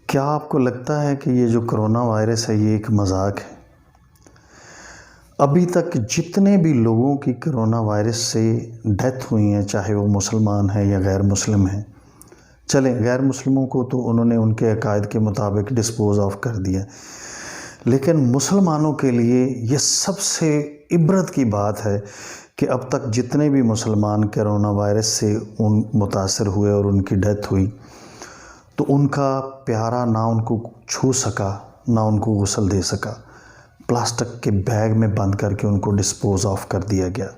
क्या आपको लगता है कि ये जो कोरोना वायरस है ये एक मजाक है? अभी तक जितने भी लोगों की कोरोना वायरस से डेथ हुई है, चाहे वो मुसलमान हैं या गैर मुस्लिम हैं, चलें गैर मुस्लिमों को तो उन्होंने उनके अकायद के मुताबिक डिस्पोज ऑफ कर दिया, लेकिन मुसलमानों के लिए ये सबसे इबरत की बात है कि अब तक जितने भी मुसलमान कोरोना वायरस से मुतासर हुए और उनकी डेथ हुई तो उनका प्यारा ना उनको छू सका, ना उनको गुस्ल दे सका, प्लास्टिक के बैग में बंद करके उनको डिस्पोज ऑफ कर दिया गया।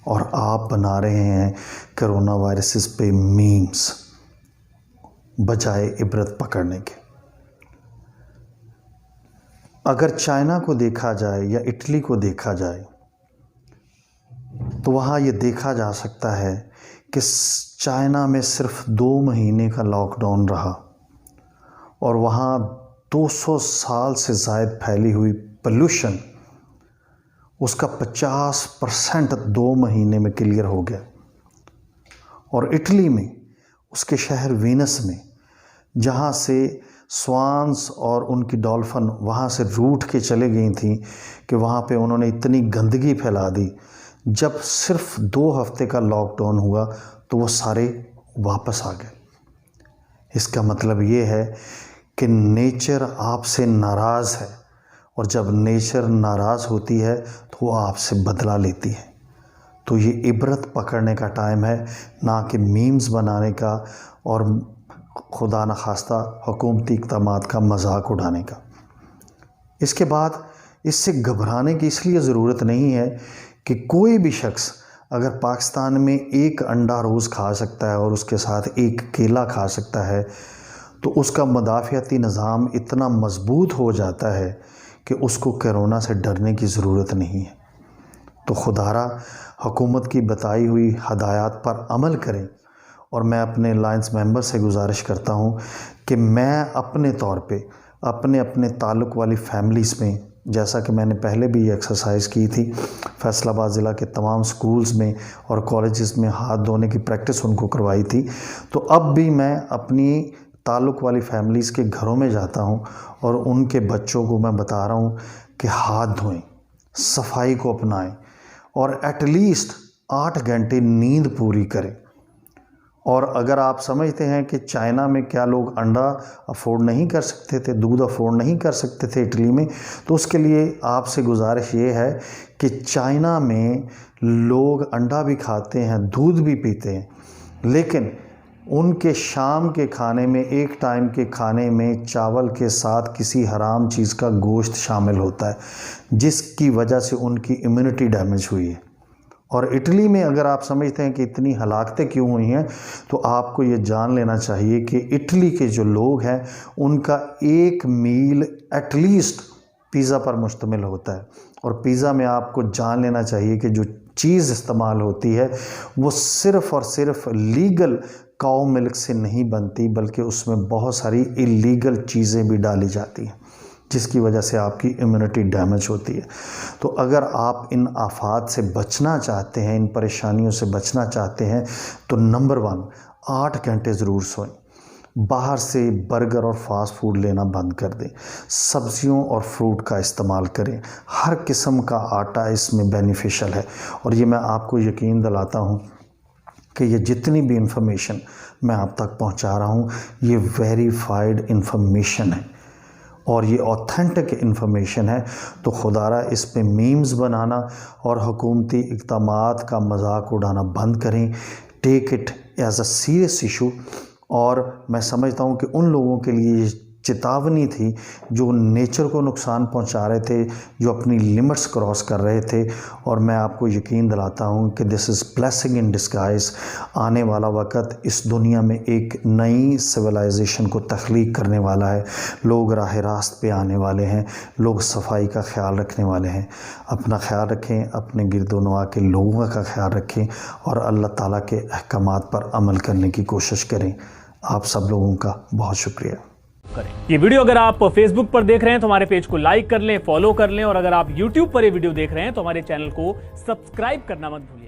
और आप बना रहे हैं कोरोना वायरस पे मीम्स बजाय इबरत पकड़ने के। अगर चाइना को देखा जाए या इटली को देखा जाए तो वहाँ ये देखा जा सकता है कि चाइना में सिर्फ 2 महीने का लॉकडाउन रहा और वहाँ 200 साल से ज़ायद फैली हुई पोल्यूशन, उसका 50% 2 महीने में क्लियर हो गया। और इटली में उसके शहर वीनस में, जहाँ से स्वान्स और उनकी डॉल्फिन वहाँ से रूठ के चले गई थी कि वहाँ पे उन्होंने इतनी गंदगी फैला दी, जब सिर्फ 2 हफ्ते का लॉकडाउन हुआ तो वो सारे वापस आ गए। इसका मतलब ये है कि नेचर आपसे नाराज़ है, और जब नेचर नाराज़ होती है तो वो आपसे बदला लेती है। तो ये इबरत पकड़ने का टाइम है, ना कि मीम्स बनाने का और खुदा न खास्ता हुकूमती इक़दामात का मजाक उड़ाने का। इसके बाद इससे घबराने की इसलिए ज़रूरत नहीं है कि कोई भी शख्स अगर पाकिस्तान में 1 अंडा रोज़ खा सकता है और उसके साथ 1 केला खा सकता है तो उसका मदाफ़ियाती निज़ाम इतना मज़बूत हो जाता है कि उसको कोरोना से डरने की ज़रूरत नहीं है। तो खुदारा हुकूमत की बताई हुई हदायत पर अमल करें। और मैं अपने लायंस मेंबर से गुजारिश करता हूं कि मैं अपने तौर पे अपने ताल्लुक़ वाली फैमिलीज़ में, जैसा कि मैंने पहले भी ये एक्सरसाइज की थी, फैसलाबाद ज़िला के तमाम स्कूल्स में और कॉलेजेस में हाथ धोने की प्रैक्टिस उनको करवाई थी, तो अब भी मैं अपनी ताल्लुक़ वाली फैमिलीज़ के घरों में जाता हूं और उनके बच्चों को मैं बता रहा हूं कि हाथ धोएं, सफाई को अपनाएं और एटलीस्ट 8 घंटे नींद पूरी करें। और अगर आप समझते हैं कि चाइना में क्या लोग अंडा अफोर्ड नहीं कर सकते थे, दूध अफोर्ड नहीं कर सकते थे इटली में, तो उसके लिए आपसे गुजारिश ये है कि चाइना में लोग अंडा भी खाते हैं, दूध भी पीते हैं, लेकिन उनके शाम के खाने में, एक टाइम के खाने में चावल के साथ किसी हराम चीज़ का गोश्त शामिल होता है, जिसकी वजह से उनकी इम्यूनिटी डैमेज हुई है। और इटली में अगर आप समझते हैं कि इतनी हलाकतें क्यों हुई हैं, तो आपको ये जान लेना चाहिए कि इटली के जो लोग हैं उनका एक मील एटलीस्ट पिज़्ज़ा पर मुश्तमिल होता है। और पिज़्ज़ा में आपको जान लेना चाहिए कि जो चीज़ इस्तेमाल होती है वो सिर्फ़ और सिर्फ लीगल काऊ मिल्क से नहीं बनती, बल्कि उसमें बहुत सारी इलीगल चीज़ें भी डाली जाती हैं, जिसकी वजह से आपकी इम्यूनिटी डैमेज होती है। तो अगर आप इन आफात से बचना चाहते हैं, इन परेशानियों से बचना चाहते हैं, तो नंबर 1, 8 घंटे ज़रूर सोएं। बाहर से बर्गर और फास्ट फूड लेना बंद कर दें। सब्जियों और फ्रूट का इस्तेमाल करें। हर किस्म का आटा इसमें बेनिफिशियल है। और ये मैं आपको यकीन दिलाता हूँ कि ये जितनी भी इंफॉर्मेशन मैं आप तक पहुँचा रहा हूँ, ये वेरीफाइड इंफॉर्मेशन है और ये ऑथेंटिक इन्फॉर्मेशन है। तो खुदारा इस पे मीम्स बनाना और हुकूमती इक़दामात का मजाक उड़ाना बंद करें। Take it as a serious issue. और मैं समझता हूँ कि उन लोगों के लिए चेतावनी थी जो नेचर को नुकसान पहुंचा रहे थे, जो अपनी लिमिट्स क्रॉस कर रहे थे। और मैं आपको यकीन दिलाता हूं कि this is blessing in disguise. आने वाला वक्त इस दुनिया में एक नई सिविलाइजेशन को तख्लीक करने वाला है। लोग राह रास्त पे आने वाले हैं, लोग सफाई का ख्याल रखने वाले हैं। अपना ख्याल रखें, अपने गिरदोनवा के लोगों का ख्याल रखें और अल्लाह ताला के अहकामात पर अमल करने की कोशिश करें। आप सब लोगों का बहुत शुक्रिया। ये वीडियो अगर आप फेसबुक पर देख रहे हैं तो हमारे पेज को लाइक कर लें, फॉलो कर लें, और अगर आप यूट्यूब पर ये वीडियो देख रहे हैं तो हमारे चैनल को सब्सक्राइब करना मत भूलें।